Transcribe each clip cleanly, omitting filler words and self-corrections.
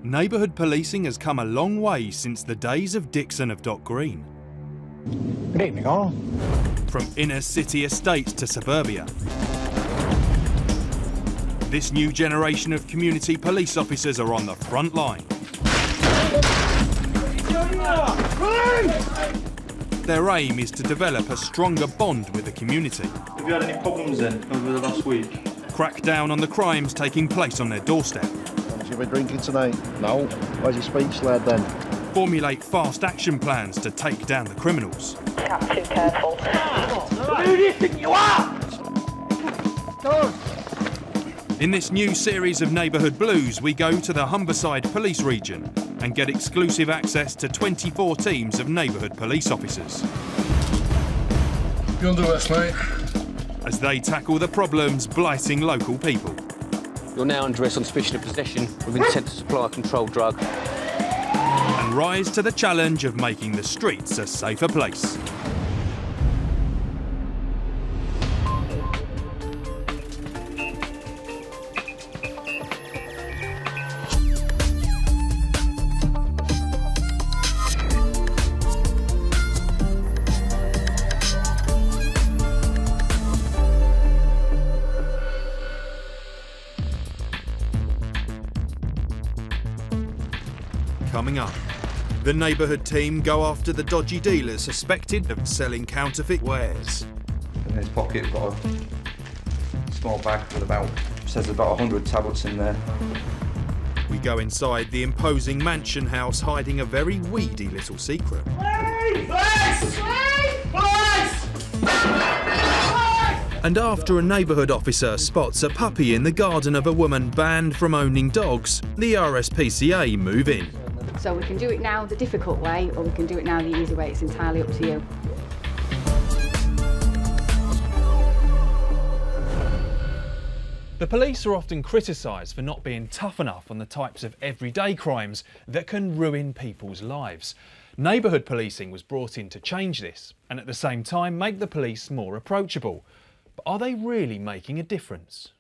Neighbourhood policing has come a long way since the days of Dixon of Dock Green. Good evening, all. From inner city estates to suburbia, this new generation of community police officers are on the front line. Their aim is to develop a stronger bond with the community. Have you had any problems then over the last week? Crack down on the crimes taking place on their doorstep. You been drinking tonight? No. Where's your speech sled then? Formulate fast action plans to take down the criminals. Can't be too careful. Who do you think you are? In this new series of Neighbourhood Blues, we go to the Humberside police region and get exclusive access to 24 teams of neighbourhood police officers. You'll do this, mate. As they tackle the problems blighting local people. You're now under arrest on suspicion of possession with intent to supply a controlled drug. And rise to the challenge of making the streets a safer place. Coming up, the neighbourhood team go after the dodgy dealers suspected of selling counterfeit wares. In his pocket, got a small bag with says about 100 tablets in there. We go inside the imposing mansion house hiding a very weedy little secret. And after a neighbourhood officer spots a puppy in the garden of a woman banned from owning dogs, the RSPCA move in. So we can do it now the difficult way, or we can do it now the easy way. It's entirely up to you. The police are often criticised for not being tough enough on the types of everyday crimes that can ruin people's lives. Neighbourhood policing was brought in to change this and at the same time make the police more approachable. But are they really making a difference?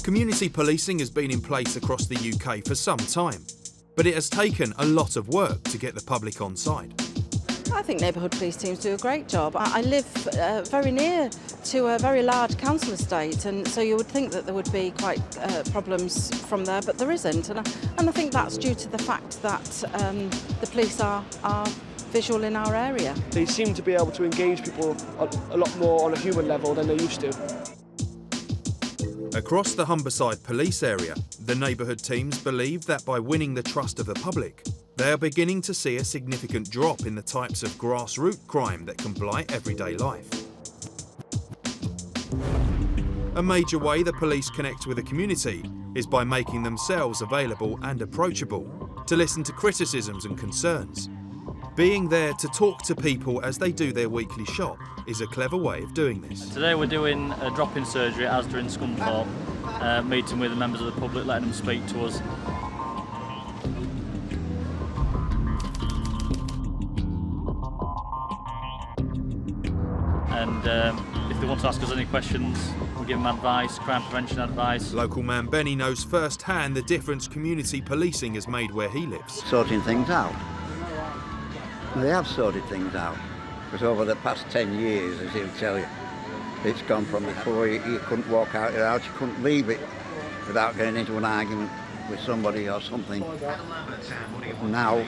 Community policing has been in place across the UK for some time, but it has taken a lot of work to get the public on side. I think neighbourhood police teams do a great job. I live very near to a very large council estate, and so you would think that there would be quite problems from there, but there isn't. And I think that's due to the fact that the police are visual in our area. They seem to be able to engage people a lot more on a human level than they used to. Across the Humberside police area, the neighbourhood teams believe that by winning the trust of the public, they are beginning to see a significant drop in the types of grassroots crime that can blight everyday life. A major way the police connect with the community is by making themselves available and approachable to listen to criticisms and concerns. Being there to talk to people as they do their weekly shop is a clever way of doing this. Today we're doing a drop-in surgery at Asda in Scunthorpe, meeting with the members of the public, letting them speak to us. And if they want to ask us any questions, we give them advice, crime prevention advice. Local man Benny knows firsthand the difference community policing has made where he lives. Sorting things out. They have sorted things out, because over the past 10 years, as he'll tell you, it's gone from before you couldn't walk out your house, you couldn't leave it without getting into an argument with somebody or something. Now,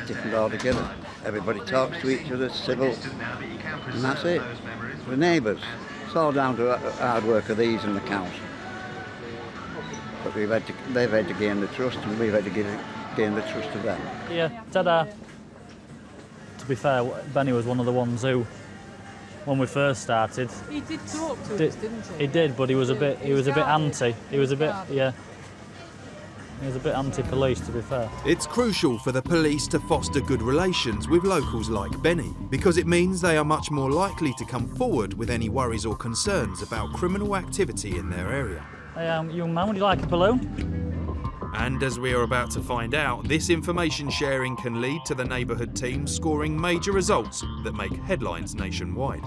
different altogether. Everybody talks to each other, civil, and that's it. We're neighbours. It's all down to the hard work of these and the council. But they've had to gain the trust, and we've had to gain the trust of them. Yeah, ta-da. To be fair, Benny was one of the ones who, when we first started, he did talk to us, didn't he? He did, but he was a bit anti. He was a bit, yeah. He was a bit anti-police, to be fair. It's crucial for the police to foster good relations with locals like Benny, because it means they are much more likely to come forward with any worries or concerns about criminal activity in their area. Hey, young man, would you like a balloon? And as we are about to find out, this information sharing can lead to the neighbourhood team scoring major results that make headlines nationwide.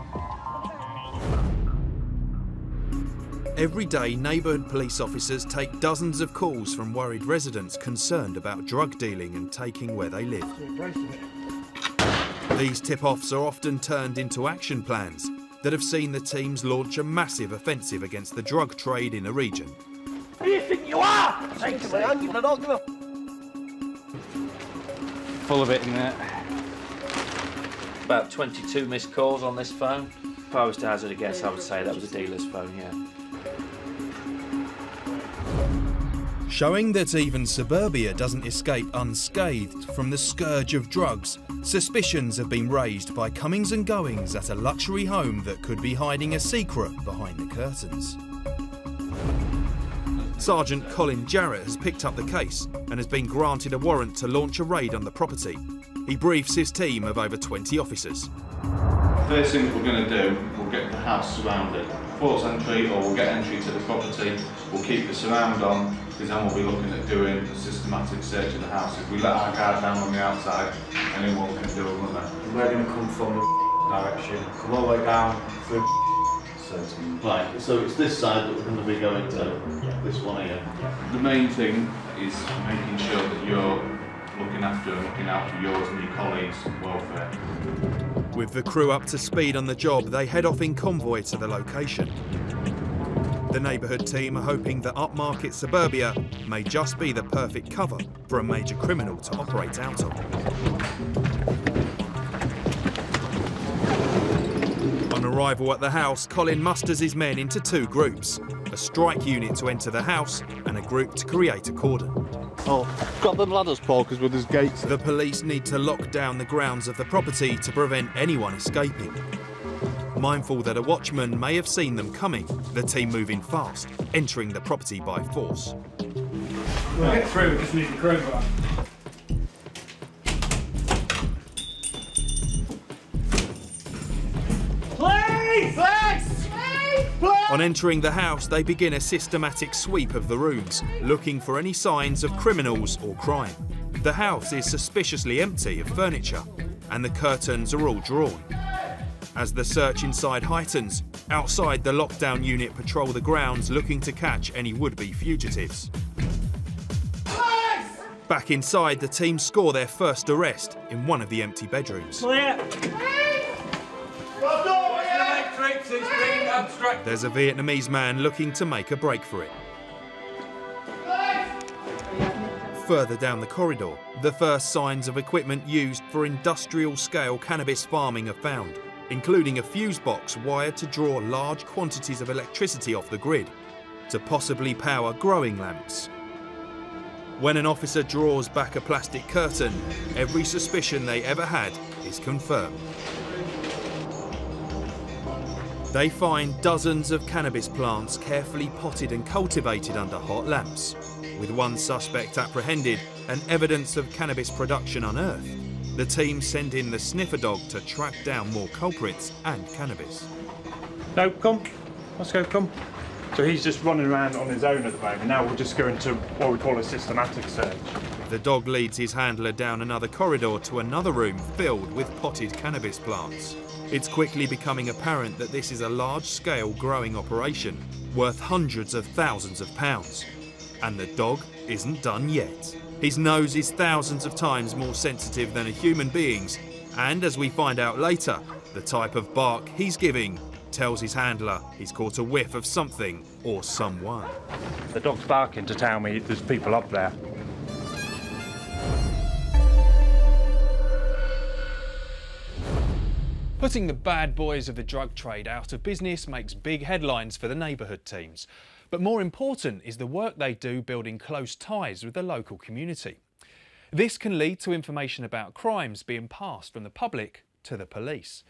Every day, neighbourhood police officers take dozens of calls from worried residents concerned about drug dealing and taking where they live. These tip-offs are often turned into action plans that have seen the teams launch a massive offensive against the drug trade in the region. Who do you think you are? Take my hand, you're not gonna... Full of it in there. About 22 missed calls on this phone. If I was to hazard a guess, I would say that was a dealer's phone, yeah. Showing that even suburbia doesn't escape unscathed from the scourge of drugs, suspicions have been raised by comings and goings at a luxury home that could be hiding a secret behind the curtains. Sergeant Colin Jarrett has picked up the case and has been granted a warrant to launch a raid on the property. He briefs his team of over 20 officers. First thing we're going to do, we'll get the house surrounded. Force entry, or we'll get entry to the property. We'll keep the surround on, because then we'll be looking at doing a systematic search of the house. If we let our guard down on the outside, anyone can do a runner. We're going to come from the direction, come all the way down through. Right, so it's this side that we're going to be going to, this one here. The main thing is making sure that you're looking after and looking out for yours and your colleagues' welfare. With the crew up to speed on the job, they head off in convoy to the location. The neighbourhood team are hoping that upmarket suburbia may just be the perfect cover for a major criminal to operate out of. On arrival at the house, Colin musters his men into two groups, a strike unit to enter the house and a group to create a cordon. Oh, got them ladders, Paul, because with his gates. The police need to lock down the grounds of the property to prevent anyone escaping. Mindful that a watchman may have seen them coming, the team move in fast, entering the property by force. We'll get through, we just need the crowbar. On entering the house, they begin a systematic sweep of the rooms, looking for any signs of criminals or crime. The house is suspiciously empty of furniture, and the curtains are all drawn. As the search inside heightens, outside the lockdown unit patrol the grounds looking to catch any would-be fugitives. Back inside, the team score their first arrest in one of the empty bedrooms. Clear! There's a Vietnamese man looking to make a break for it. Further down the corridor, the first signs of equipment used for industrial-scale cannabis farming are found, including a fuse box wired to draw large quantities of electricity off the grid to possibly power growing lamps. When an officer draws back a plastic curtain, every suspicion they ever had is confirmed. They find dozens of cannabis plants carefully potted and cultivated under hot lamps. With one suspect apprehended and evidence of cannabis production unearthed, the team send in the sniffer dog to track down more culprits and cannabis. No, come. Let's go, come. So he's just running around on his own at the moment. Now we'll just go into what we call a systematic search. The dog leads his handler down another corridor to another room filled with potted cannabis plants. It's quickly becoming apparent that this is a large-scale growing operation worth hundreds of thousands of pounds. And the dog isn't done yet. His nose is thousands of times more sensitive than a human being's, and as we find out later, the type of bark he's giving tells his handler he's caught a whiff of something or someone. The dog's barking to tell me there's people up there. Putting the bad boys of the drug trade out of business makes big headlines for the neighbourhood teams. But more important is the work they do building close ties with the local community. This can lead to information about crimes being passed from the public to the police.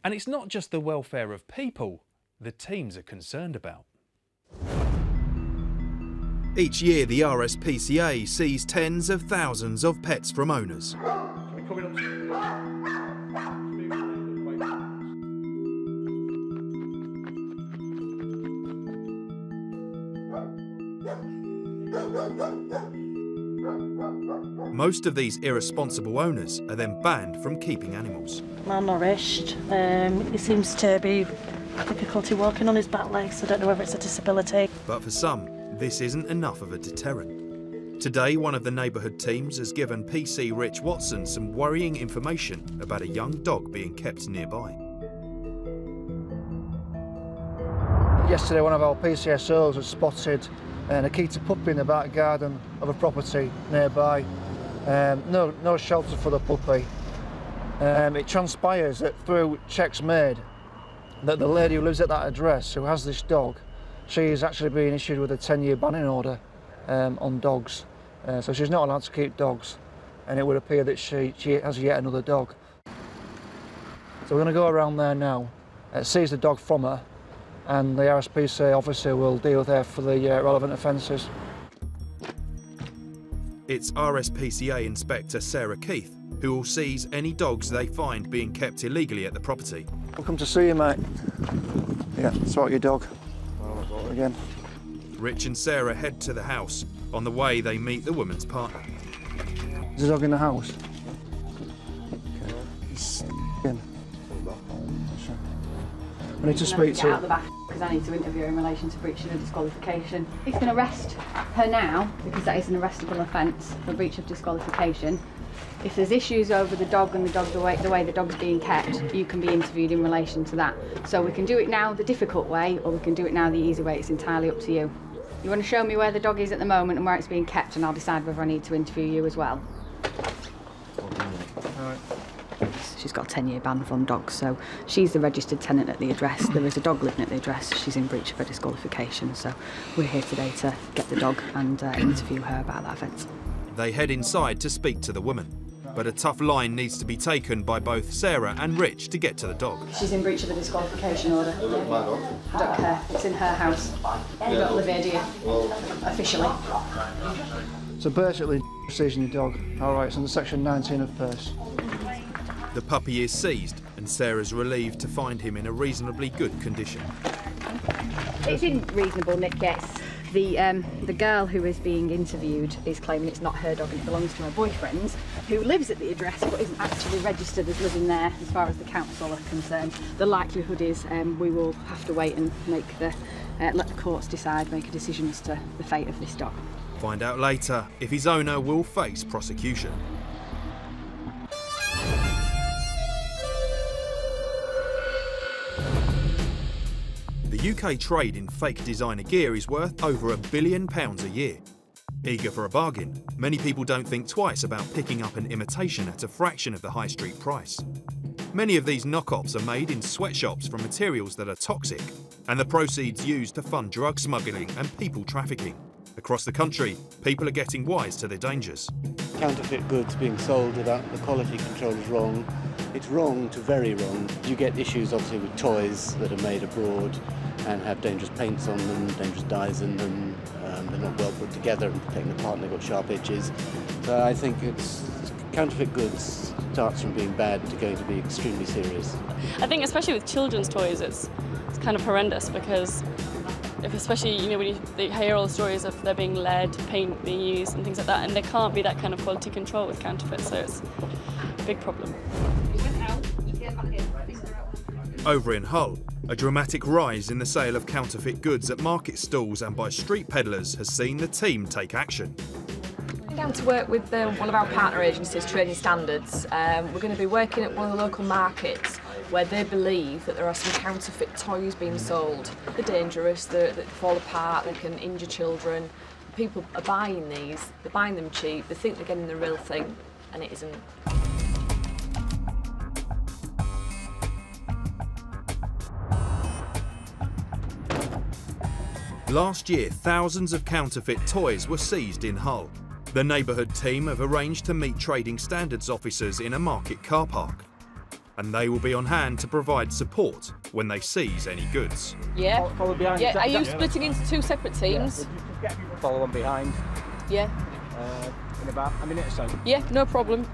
And it's not just the welfare of people the teams are concerned about. Each year the RSPCA sees tens of thousands of pets from owners. Most of these irresponsible owners are then banned from keeping animals. Malnourished. He seems to be difficulty walking on his back legs. I don't know whether it's a disability. But for some, this isn't enough of a deterrent. Today, one of the neighbourhood teams has given PC Rich Watson some worrying information about a young dog being kept nearby. Yesterday, one of our PCSOs was spotted an Akita puppy in the back garden of a property nearby. No shelter for the puppy. It transpires that through checks made that the lady who lives at that address, who has this dog, she is actually being issued with a 10-year banning order on dogs. So she's not allowed to keep dogs, and it would appear that she has yet another dog. So we're going to go around there now, seize the dog from her, and the RSPCA officer will deal with her for the relevant offences. It's RSPCA Inspector Sarah Keith who will seize any dogs they find being kept illegally at the property. Welcome to see you, mate. Yeah, sort your dog. Again. Rich and Sarah head to the house. On the way, they meet the woman's partner. Is the dog in the house? Okay. He's in. I need to speak to her. Out the back because I need to interview her in relation to breach of disqualification. He's going to arrest her now because that is an arrestable offence for breach of disqualification. If there's issues over the dog and the way the dog's being kept, you can be interviewed in relation to that. So we can do it now the difficult way, or we can do it now the easy way. It's entirely up to you. You want to show me where the dog is at the moment and where it's being kept, and I'll decide whether I need to interview you as well. She's got a 10-year ban from dogs, so she's the registered tenant at the address. There is a dog living at the address. She's in breach of her disqualification, so we're here today to get the dog and interview her about that offence. They head inside to speak to the woman, but a tough line needs to be taken by both Sarah and Rich to get to the dog. She's in breach of a disqualification order. I don't care. It's in her house. You don't live here, do you? Officially. So basically, seizing your dog. All right, it's under section 19 of PERS. The puppy is seized, and Sarah's relieved to find him in a reasonably good condition. It's in reasonable nick, yes. The girl who is being interviewed is claiming it's not her dog and it belongs to her boyfriend, who lives at the address but isn't actually registered as living there as far as the council are concerned. The likelihood is we will have to wait and make let the courts decide, make a decision as to the fate of this dog. Find out later if his owner will face prosecution. The UK trade in fake designer gear is worth over £1 billion a year. Eager for a bargain, many people don't think twice about picking up an imitation at a fraction of the high street price. Many of these knockoffs are made in sweatshops from materials that are toxic, and the proceeds used to fund drug smuggling and people trafficking. Across the country, people are getting wise to their dangers. Counterfeit goods being sold without the quality control is wrong. It's wrong to very wrong. You get issues obviously with toys that are made abroad and have dangerous paints on them, dangerous dyes in them. They're not well put together and taken apart and they've got sharp edges. So I think counterfeit goods starts from being bad to going to be extremely serious. I think especially with children's toys it's kind of horrendous because especially when they hear all the stories of there being lead, paint being used and things like that, and there can't be that kind of quality control with counterfeits, so it's a big problem. Over in Hull, a dramatic rise in the sale of counterfeit goods at market stalls and by street peddlers has seen the team take action. I'm down to work with one of our partner agencies, Trading Standards. We're going to be working at one of the local markets where they believe that there are some counterfeit toys being sold. They're dangerous, they fall apart, they can injure children. People are buying these, they're buying them cheap, they think they're getting the real thing, and it isn't. Last year, thousands of counterfeit toys were seized in Hull. The neighbourhood team have arranged to meet Trading Standards officers in a market car park. And they will be on hand to provide support when they seize any goods. Yeah, yeah. Are you splitting into two separate teams? Yeah. Follow on behind. Yeah. In about a minute or so. Yeah, no problem.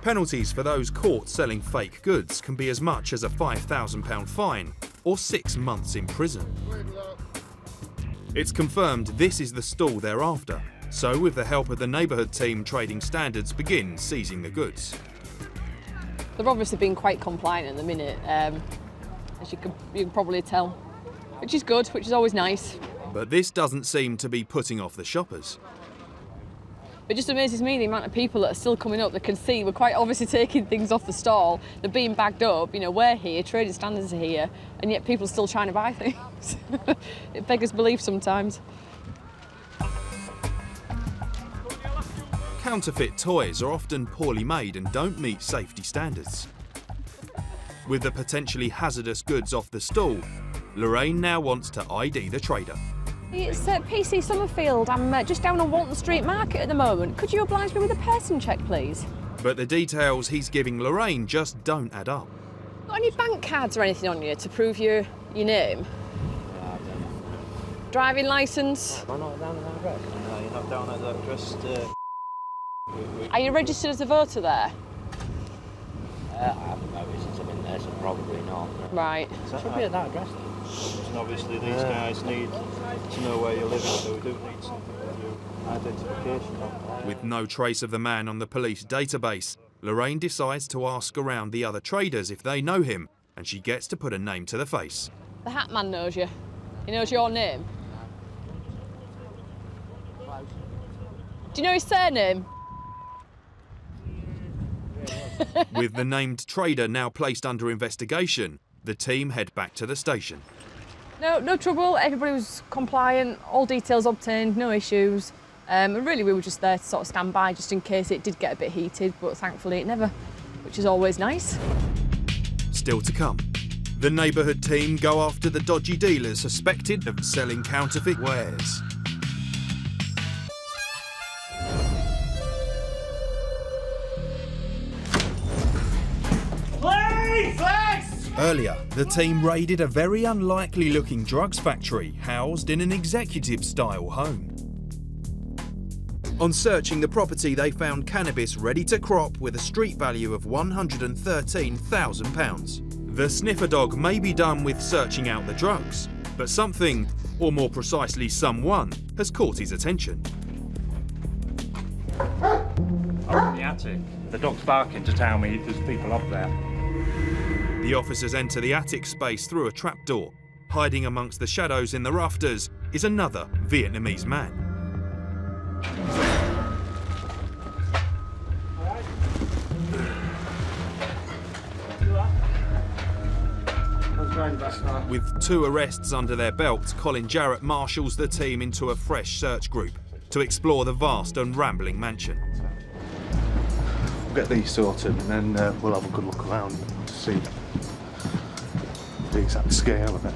Penalties for those caught selling fake goods can be as much as a £5,000 fine or 6 months in prison. It's confirmed this is the stall they're after, so with the help of the neighbourhood team, Trading Standards begin seizing the goods. They've obviously been quite compliant at the minute. as you can probably tell, which is good, which is always nice. But this doesn't seem to be putting off the shoppers. It just amazes me the amount of people that are still coming up that can see we're quite obviously taking things off the stall, they're being bagged up, you know, we're here, trading standards are here, and yet people are still trying to buy things. It beggars belief sometimes. Counterfeit toys are often poorly made and don't meet safety standards. With the potentially hazardous goods off the stall, Lorraine now wants to ID the trader. It's PC Summerfield. I'm just down on Walton Street Market at the moment. Could you oblige me with a person check, please? But the details he's giving Lorraine just don't add up. Got any bank cards or anything on you to prove your name? Driving licence? Am I not down at that address? No, you're not down at that address. Are you registered as a voter there? I haven't noticed since I've been there, so probably not. No. Right. Should be at that address. And obviously these guys need to know where you're living, so we do need something to do identification. With no trace of the man on the police database, Lorraine decides to ask around the other traders if they know him, and she gets to put a name to the face. The hat man knows you. He knows your name. Do you know his surname? With the named trader now placed under investigation, the team head back to the station. No trouble. Everybody was compliant, all details obtained, no issues. And really we were just there to sort of stand by just in case it did get a bit heated, but thankfully it never, which is always nice. Still to come, the neighbourhood team go after the dodgy dealers suspected of selling counterfeit wares. Earlier, the team raided a very unlikely-looking drugs factory housed in an executive-style home. On searching the property, they found cannabis ready to crop with a street value of £113,000. The sniffer dog may be done with searching out the drugs, but something, or more precisely someone, has caught his attention. I'm in the attic. The dog's barking to tell me there's people up there. The officers enter the attic space through a trapdoor. Hiding amongst the shadows in the rafters is another Vietnamese man. With 2 arrests under their belts, Colin Jarrett marshals the team into a fresh search group to explore the vast and rambling mansion. We'll get these sorted and then we'll have a good look around to see the exact scale of it.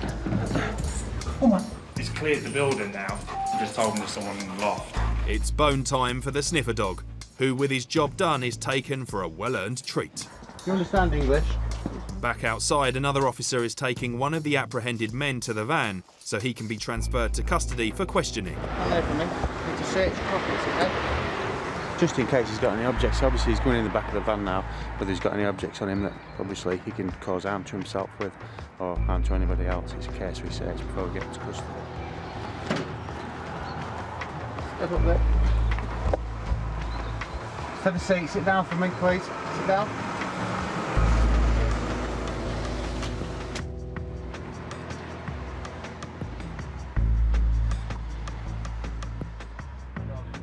Come on. He's cleared the building now. He just told me there's someone in the loft. It's bone time for the sniffer dog, who with his job done is taken for a well-earned treat. You understand English? Back outside, another officer is taking one of the apprehended men to the van so he can be transferred to custody for questioning. Hello for me. Need to search properties, okay? Just in case he's got any objects. Obviously he's going in the back of the van now, whether he's got any objects on him that obviously he can cause harm to himself with or harm to anybody else. It's a case we search before we get him to custody. Step up there. Just have a seat. Sit down for me, please. Sit down.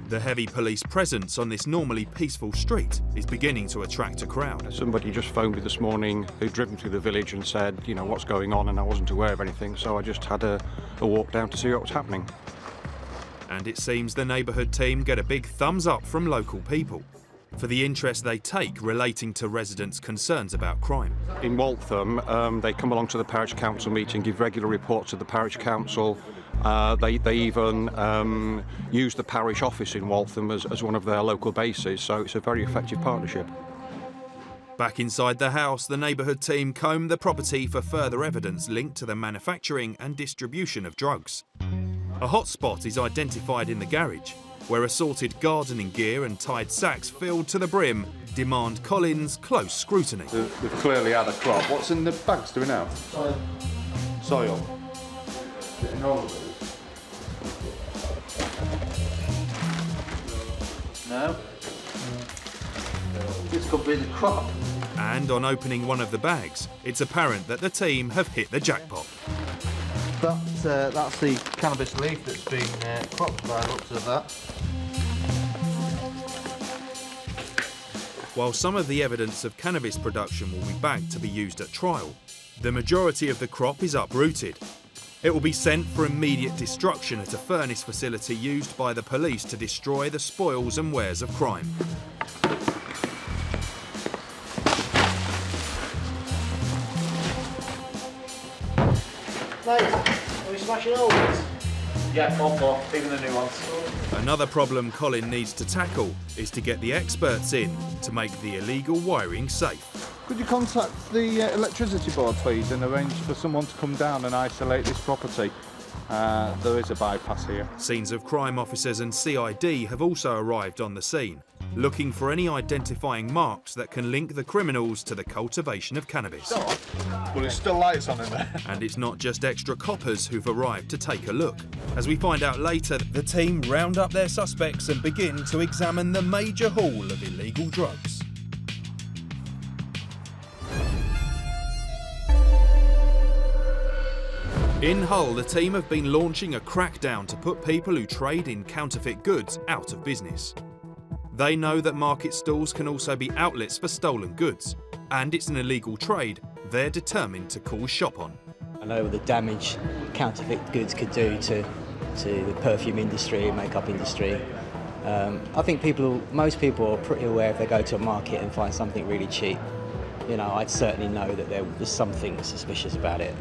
The heavy police presence on this normally peaceful street is beginning to attract a crowd. Somebody just phoned me this morning who'd driven through the village and said, you know, what's going on, and I wasn't aware of anything, so I just had a walk down to see what was happening. And it seems the neighbourhood team get a big thumbs up from local people for the interest they take relating to residents' concerns about crime. In Waltham, they come along to the parish council meeting, give regular reports to the parish council. They even use the parish office in Waltham as one of their local bases, so it's a very effective partnership. Back inside the house, the neighbourhood team comb the property for further evidence linked to the manufacturing and distribution of drugs. A hotspot is identified in the garage, where assorted gardening gear and tied sacks filled to the brim demand Colin's close scrutiny. They've clearly had a crop. What's in the bags do we know? Soil. Soil. In all of it? No. This could be the crop. And on opening one of the bags, it's apparent that the team have hit the jackpot. That's the cannabis leaf that's been cropped by the looks of that. While some of the evidence of cannabis production will be bagged to be used at trial, the majority of the crop is uprooted. It will be sent for immediate destruction at a furnace facility used by the police to destroy the spoils and wares of crime. Mate, are we smashing all these? Yeah, all 4, even the new ones. Another problem Colin needs to tackle is to get the experts in to make the illegal wiring safe. Could you contact the electricity board, please, and arrange for someone to come down and isolate this property? There is a bypass here. Scenes of crime officers and CID have also arrived on the scene, looking for any identifying marks that can link the criminals to the cultivation of cannabis. Well, there's still lights on in there. And it's not just extra coppers who've arrived to take a look. As we find out later, the team round up their suspects and begin to examine the major haul of illegal drugs. In Hull, the team have been launching a crackdown to put people who trade in counterfeit goods out of business. They know that market stalls can also be outlets for stolen goods, and it's an illegal trade they're determined to call shop on. I know the damage counterfeit goods could do to the perfume industry, makeup industry. I think most people are pretty aware if they go to a market and find something really cheap. You know, I'd certainly know that there's something suspicious about it.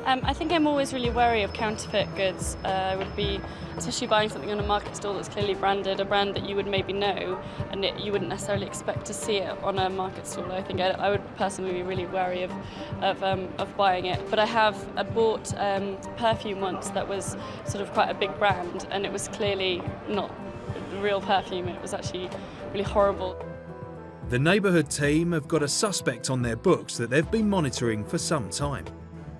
I think I'm always really wary of counterfeit goods. I would be, especially buying something on a market stall that's clearly branded, a brand that you would maybe know, and you wouldn't necessarily expect to see it on a market stall. I think I would personally be really wary of buying it. But I have bought perfume once that was sort of quite a big brand, and it was clearly not real perfume. It was actually really horrible. The neighbourhood team have got a suspect on their books that they've been monitoring for some time.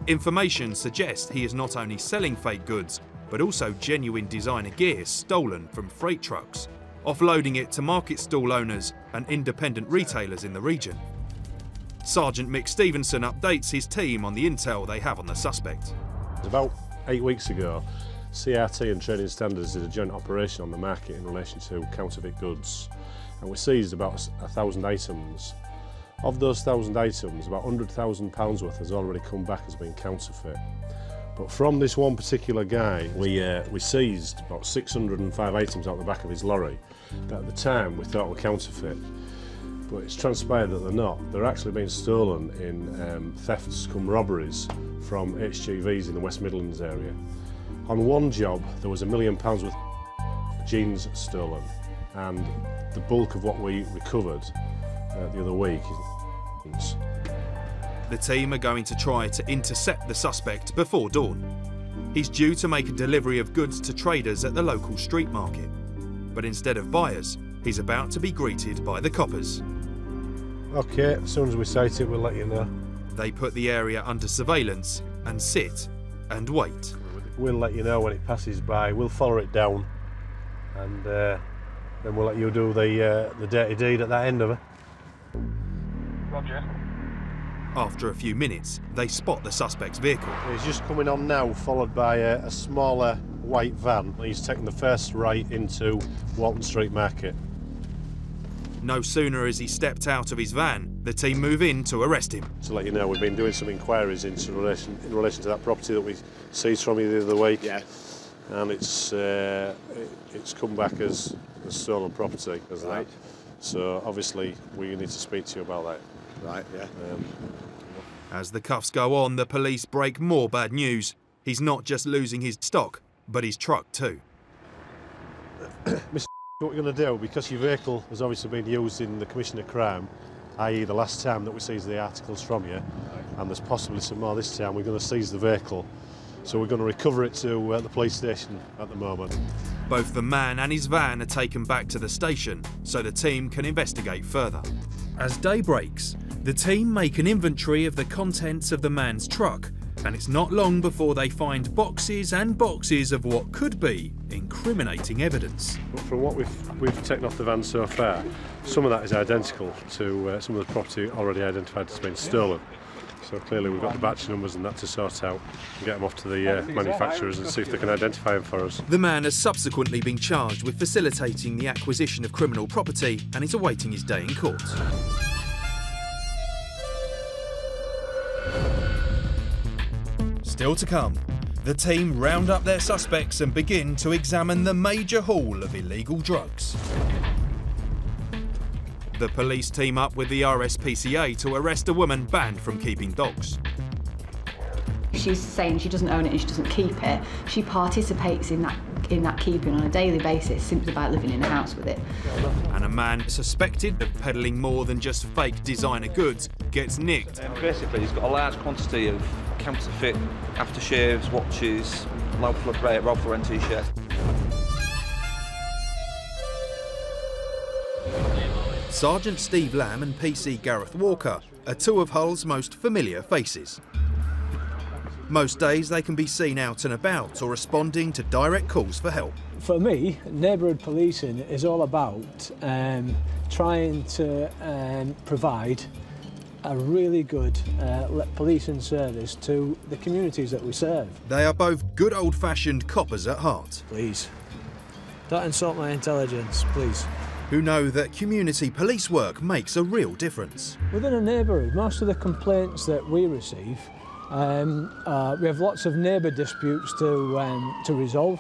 Information suggests he is not only selling fake goods, but also genuine designer gear stolen from freight trucks, offloading it to market stall owners and independent retailers in the region. Sergeant Mick Stevenson updates his team on the intel they have on the suspect. About 8 weeks ago, CRT and Trading Standards did a joint operation on the market in relation to counterfeit goods, and we seized about 1,000 items. Of those 1,000 items, about £100,000 worth has already come back as being counterfeit. But from this one particular guy, we seized about 605 items out the back of his lorry that at the time we thought were counterfeit. But it's transpired that they're not. They're actually being stolen in thefts come robberies from HGVs in the West Midlands area. On one job, there was £1 million worth of jeans stolen, and the bulk of what we recovered the other week. The team are going to try to intercept the suspect before dawn. He's due to make a delivery of goods to traders at the local street market. But instead of buyers, he's about to be greeted by the coppers. OK, as soon as we sight it, we'll let you know. They put the area under surveillance and sit and wait. We'll let you know when it passes by. We'll follow it down, and then we'll let you do the dirty deed at that end of it. Roger. After a few minutes, they spot the suspect's vehicle. He's just coming on now, followed by a smaller white van. He's taking the first right into Walton Street Market. No sooner has he stepped out of his van, the team move in to arrest him. To let you know, we've been doing some inquiries in relation to that property that we seized from you the other week. Yeah. And it's come back as stolen property, as right. That. So obviously we need to speak to you about that. Right, yeah. As the cuffs go on, the police break more bad news. He's not just losing his stock, but his truck too. Mr. What we're going to do, because your vehicle has obviously been used in the commission of crime, i.e. the last time that we seized the articles from you, and there's possibly some more this time, we're going to seize the vehicle. So we're going to recover it to the police station at the moment. Both the man and his van are taken back to the station so the team can investigate further. As day breaks, the team make an inventory of the contents of the man's truck and it's not long before they find boxes and boxes of what could be incriminating evidence. But from what we've taken off the van so far, some of that is identical to some of the property already identified as being stolen. So clearly we've got the batch numbers and that to sort out and get them off to the manufacturers and see if they can identify them for us. The man has subsequently been charged with facilitating the acquisition of criminal property and is awaiting his day in court. Still to come, the team round up their suspects and begin to examine the major haul of illegal drugs. The police team up with the RSPCA to arrest a woman banned from keeping dogs. She's saying she doesn't own it and she doesn't keep it. She participates in that keeping on a daily basis simply by living in a house with it. And a man suspected of peddling more than just fake designer goods gets nicked. Basically, he's got a large quantity of counterfeit aftershaves, watches, Ralph Lauren t-shirts. Sergeant Steve Lamb and PC Gareth Walker are two of Hull's most familiar faces. Most days they can be seen out and about or responding to direct calls for help. For me, neighbourhood policing is all about trying to provide a really good policing service to the communities that we serve. They are both good old-fashioned coppers at heart. Please, don't insult my intelligence, please. Who know that community police work makes a real difference. Within a neighbourhood, most of the complaints that we receive, we have lots of neighbour disputes to resolve.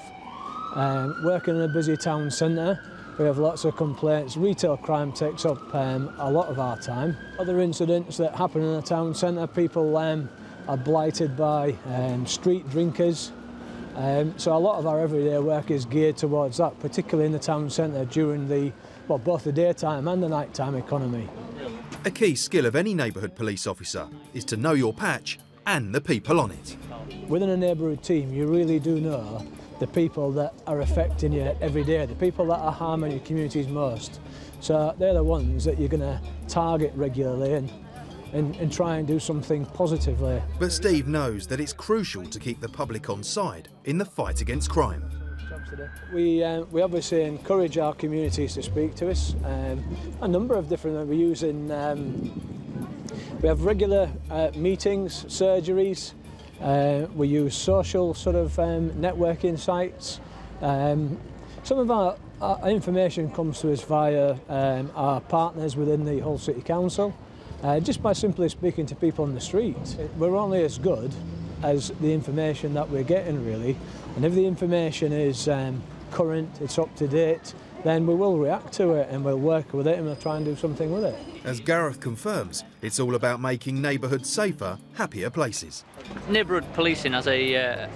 Working in a busy town centre, we have lots of complaints. Retail crime takes up a lot of our time. Other incidents that happen in the town centre, people are blighted by street drinkers. So a lot of our everyday work is geared towards that, particularly in the town centre during both the daytime and the nighttime economy. A key skill of any neighbourhood police officer is to know your patch and the people on it. Within a neighbourhood team, you really do know the people that are affecting you every day, the people that are harming your communities most. So they're the ones that you're going to target regularly and try and do something positively. But Steve knows that it's crucial to keep the public on side in the fight against crime. We obviously encourage our communities to speak to us. A number of different, we're using, we have regular meetings, surgeries, we use social sort of networking sites. Some of our information comes to us via our partners within the Hull City Council. Just by simply speaking to people on the street. We're only as good as the information that we're getting, really. And if the information is current, it's up to date, then we will react to it and we'll work with it and we'll try and do something with it. As Gareth confirms, it's all about making neighbourhoods safer, happier places. Neighbourhood policing has a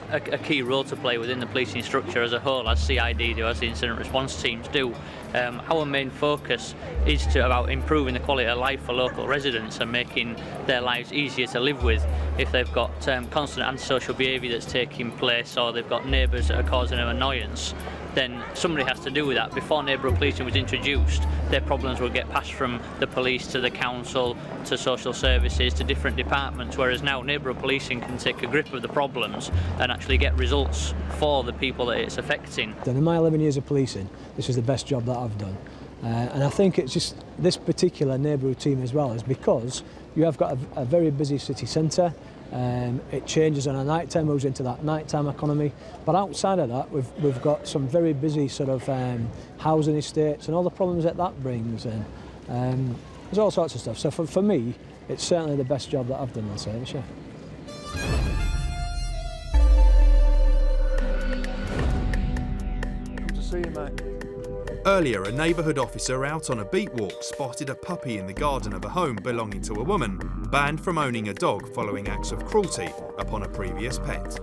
key role to play within the policing structure as a whole, as CID do, as the incident response teams do. Our main focus is about improving the quality of life for local residents and making their lives easier to live with. If they've got constant antisocial behaviour that's taking place, or they've got neighbours that are causing them annoyance, then somebody has to do with that. Before neighbourhood policing was introduced, their problems would get passed from the police to the council to social services to different departments, whereas now neighbourhood policing can take a grip of the problems and actually get results for the people that it's affecting. In my 11 years of policing, this is the best job that I've done. And I think it's just this particular neighbourhood team as well is because you have got a very busy city centre. It changes on a night time, moves into that nighttime economy. But outside of that, we've got some very busy sort of housing estates and all the problems that brings. And there's all sorts of stuff. So for me, it's certainly the best job that I've done in the service, yeah. Good to see you, mate. Earlier, a neighbourhood officer out on a beat walk spotted a puppy in the garden of a home belonging to a woman, banned from owning a dog following acts of cruelty upon a previous pet.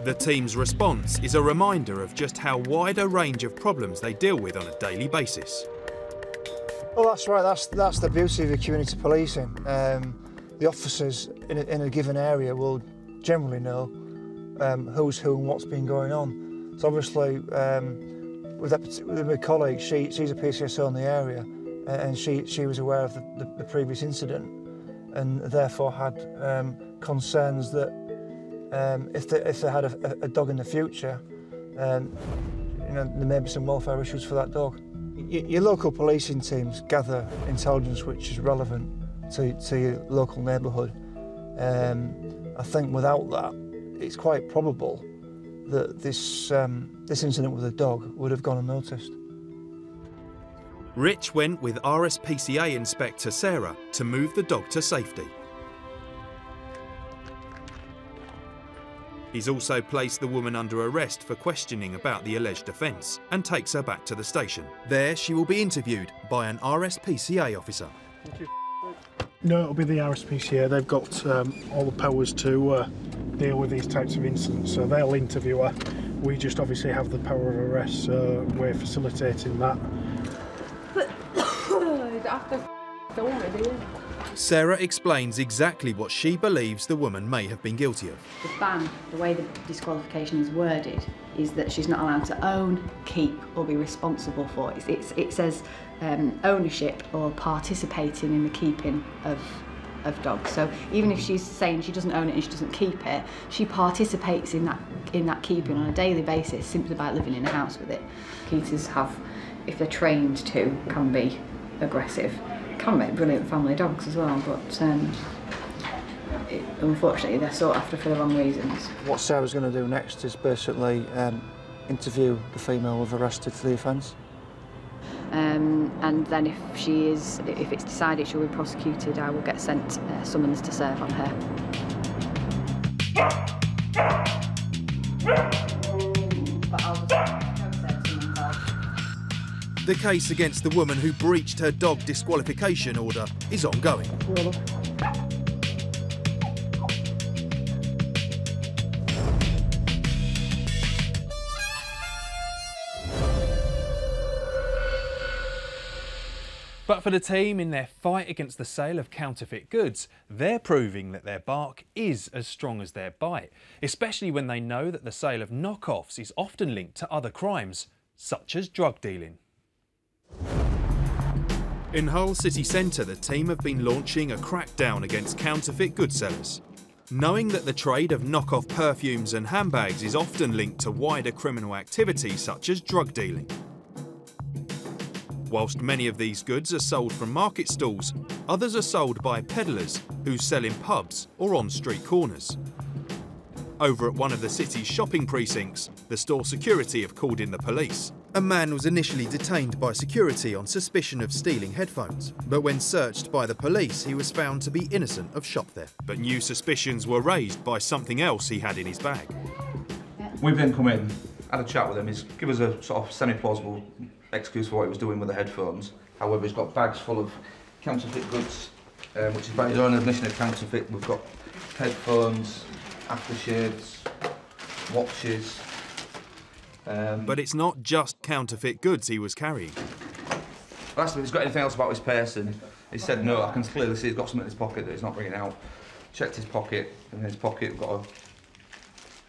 The team's response is a reminder of just how wide a range of problems they deal with on a daily basis. Well, that's right. That's the beauty of your community policing. The officers in a given area will generally know who's who and what's been going on. So obviously, with my colleague, she's a PCSO in the area, and she was aware of the previous incident, and therefore had concerns that if they had a dog in the future, you know, there may be some welfare issues for that dog. Your local policing teams gather intelligence which is relevant to your local neighbourhood. I think without that, it's quite probable that this incident with the dog would have gone unnoticed. Rich went with RSPCA Inspector Sarah to move the dog to safety. He's also placed the woman under arrest for questioning about the alleged offence and takes her back to the station. There she will be interviewed by an RSPCA officer. Thank you. No, it'll be the RSPCA. They've got all the powers to deal with these types of incidents, so they'll interview her. We just obviously have the power of arrest, so we're facilitating that. Sarah explains exactly what she believes the woman may have been guilty of. The ban, the way the disqualification is worded, is that she's not allowed to own, keep or be responsible for it. It says ownership or participating in the keeping of dogs. So even if she's saying she doesn't own it and she doesn't keep it, she participates in that keeping on a daily basis simply by living in a house with it. Keepers have, if they're trained to, can be aggressive. Can make brilliant family dogs as well, but unfortunately they're sought after for the wrong reasons. What Sarah's going to do next is basically interview the female we've arrested for the offence. And then if it's decided she'll be prosecuted, I will get sent summons to serve on her. The case against the woman who breached her dog disqualification order is ongoing. But for the team in their fight against the sale of counterfeit goods, they're proving that their bark is as strong as their bite, especially when they know that the sale of knockoffs is often linked to other crimes, such as drug dealing. In Hull city centre, the team have been launching a crackdown against counterfeit goods sellers. Knowing that the trade of knockoff perfumes and handbags is often linked to wider criminal activity such as drug dealing. Whilst many of these goods are sold from market stalls, others are sold by peddlers who sell in pubs or on street corners. Over at one of the city's shopping precincts, the store security have called in the police. A man was initially detained by security on suspicion of stealing headphones, but when searched by the police, he was found to be innocent of shop theft. But new suspicions were raised by something else he had in his bag. We've then come in, had a chat with him. He's given us a sort of semi-plausible excuse for what he was doing with the headphones. However, he's got bags full of counterfeit goods, which is by his own admission of counterfeit. We've got headphones, aftershaves, watches. But it's not just counterfeit goods he was carrying. I asked him if he's got anything else about his person. He said no. I can clearly see he's got something in his pocket that he's not bringing out. Checked his pocket, and in his pocket we've got a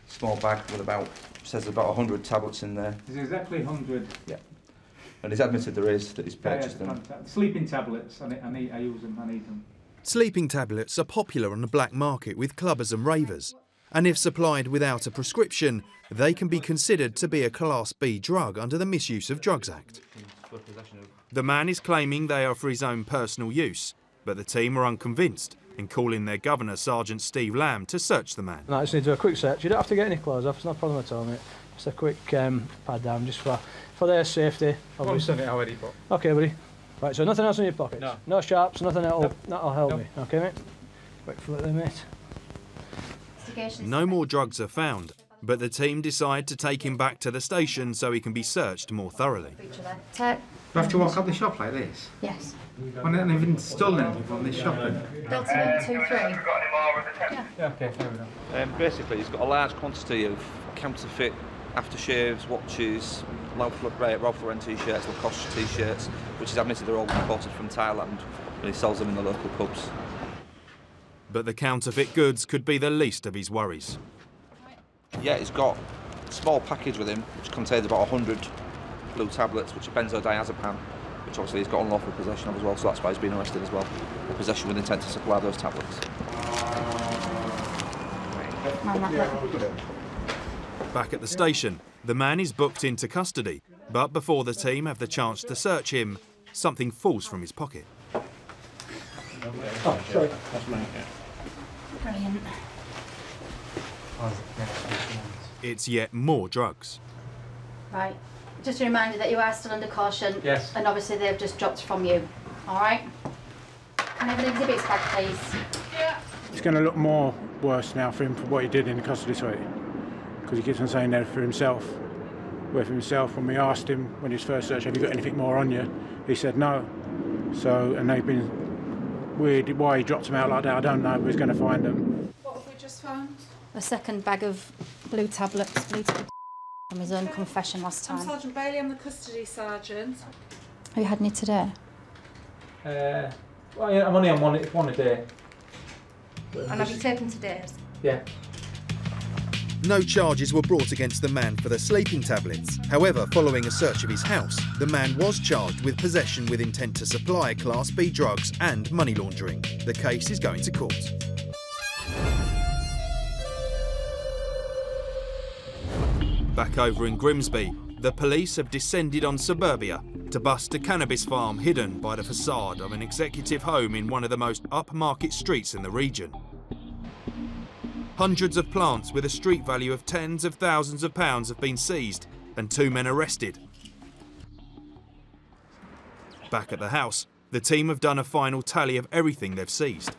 small bag with says about 100 tablets in there. There's exactly 100. Yeah. And he's admitted that he's purchased them. Sleeping tablets, I use them, I need them. Sleeping tablets are popular on the black market with clubbers and ravers, and if supplied without a prescription, they can be considered to be a Class B drug under the Misuse of Drugs Act. The man is claiming they are for his own personal use, but the team are unconvinced in calling their governor, Sergeant Steve Lamb, to search the man. I just need to do a quick search. You don't have to get any clothes off, it's no problem at all, mate. Just a quick pad down, just for their safety. I've done it already, but... OK, buddy. Right, so nothing else in your pockets? No. No sharps, nothing that'll help me. OK, mate? Quick flip there, mate. No more drugs are found, but the team decide to take him back to the station so he can be searched more thoroughly. Do I have to walk up the shop like this? Yes. When they've even stolen anything from this shop? Delta 23. Yeah, OK, fair enough. Basically, he's got a large quantity of counterfeit aftershaves, watches, Ralph Lauren t-shirts, Lacoste t-shirts, which is admitted they're all imported from Thailand, and he sells them in the local pubs. But the counterfeit goods could be the least of his worries. Yeah, he's got a small package with him, which contains about 100 blue tablets, which are benzodiazepam, which obviously he's got unlawful possession of as well, so that's why he's been arrested as well. Possession with intent to supply those tablets. Mind that bit. Back at the station, the man is booked into custody, but before the team have the chance to search him, something falls from his pocket. Oh, sorry. That's mine. Brilliant. It's yet more drugs. Right. Just a reminder that you are still under caution. Yes. And obviously they've just dropped from you. All right? Can I have an exhibits bag, please? Yeah. It's going to look more worse now for him for what he did in the custody suite. Because he keeps on saying that for himself. Where for himself, when we asked him when his first search, have you got anything more on you? He said no. So, and they've been weird. Why he dropped them out like that, I don't know, but he's going to find them. What have we just found? A second bag of blue tablets, from his own confession last time. I'm Sergeant Bailey, I'm the custody sergeant. Have you had any today? Well, yeah, I'm only on one a day. And have you taken today's? Yeah. No charges were brought against the man for the sleeping tablets. However, following a search of his house, the man was charged with possession with intent to supply Class B drugs and money laundering. The case is going to court. Back over in Grimsby, the police have descended on suburbia to bust a cannabis farm hidden by the facade of an executive home in one of the most upmarket streets in the region. Hundreds of plants with a street value of tens of thousands of pounds have been seized and 2 men arrested. Back at the house, the team have done a final tally of everything they've seized.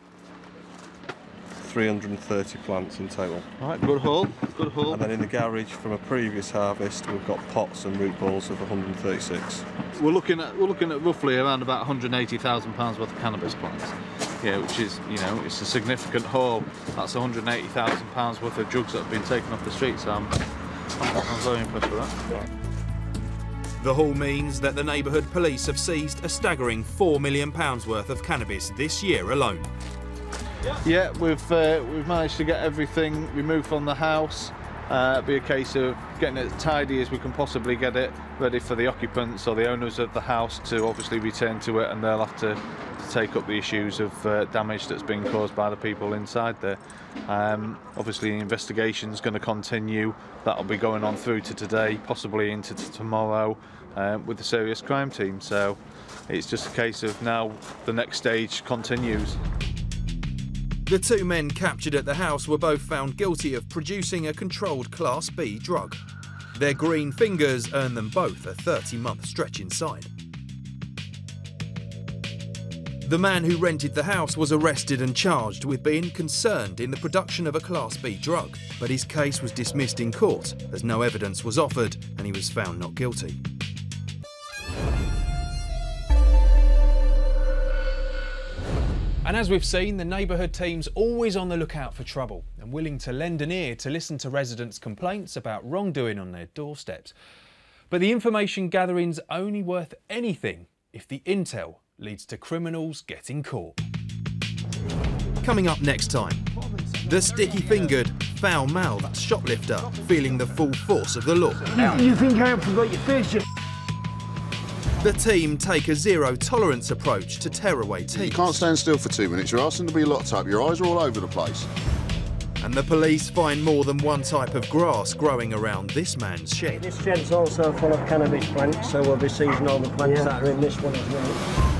330 plants in total. Right, good haul, good haul. And then in the garage from a previous harvest, we've got pots and root balls of 136. We're looking at roughly around about £180,000 worth of cannabis plants. Yeah, which is, you know, it's a significant haul. That's £180,000 worth of drugs that have been taken off the streets. So I'm very impressed with that. The haul means that the neighbourhood police have seized a staggering £4 million worth of cannabis this year alone. Yeah, we've managed to get everything removed from the house. It'll be a case of getting it as tidy as we can possibly get it, ready for the occupants or the owners of the house to obviously return to it, and they'll have to take up the issues of damage that's been caused by the people inside there. Obviously the investigation's going to continue. That'll be going on through to today, possibly into tomorrow, with the serious crime team. So it's just a case of now the next stage continues. The 2 men captured at the house were both found guilty of producing a controlled Class B drug. Their green fingers earned them both a 30-month stretch inside. The man who rented the house was arrested and charged with being concerned in the production of a Class B drug, but his case was dismissed in court as no evidence was offered and he was found not guilty. And as we've seen, the neighbourhood team's always on the lookout for trouble and willing to lend an ear to listen to residents' complaints about wrongdoing on their doorsteps. But the information gathering's only worth anything if the intel leads to criminals getting caught. Coming up next time, the sticky-fingered, foul-mouthed shoplifter feeling the full force of the law. You think I haven't forgot your face, you The team take a zero-tolerance approach to tearaway teams. You can't stand still for 2 minutes. You're asking to be locked up. Your eyes are all over the place. And the police find more than one type of grass growing around this man's shed. This shed's also full of cannabis plants, so we'll be seizing all the plants that are in this one as well.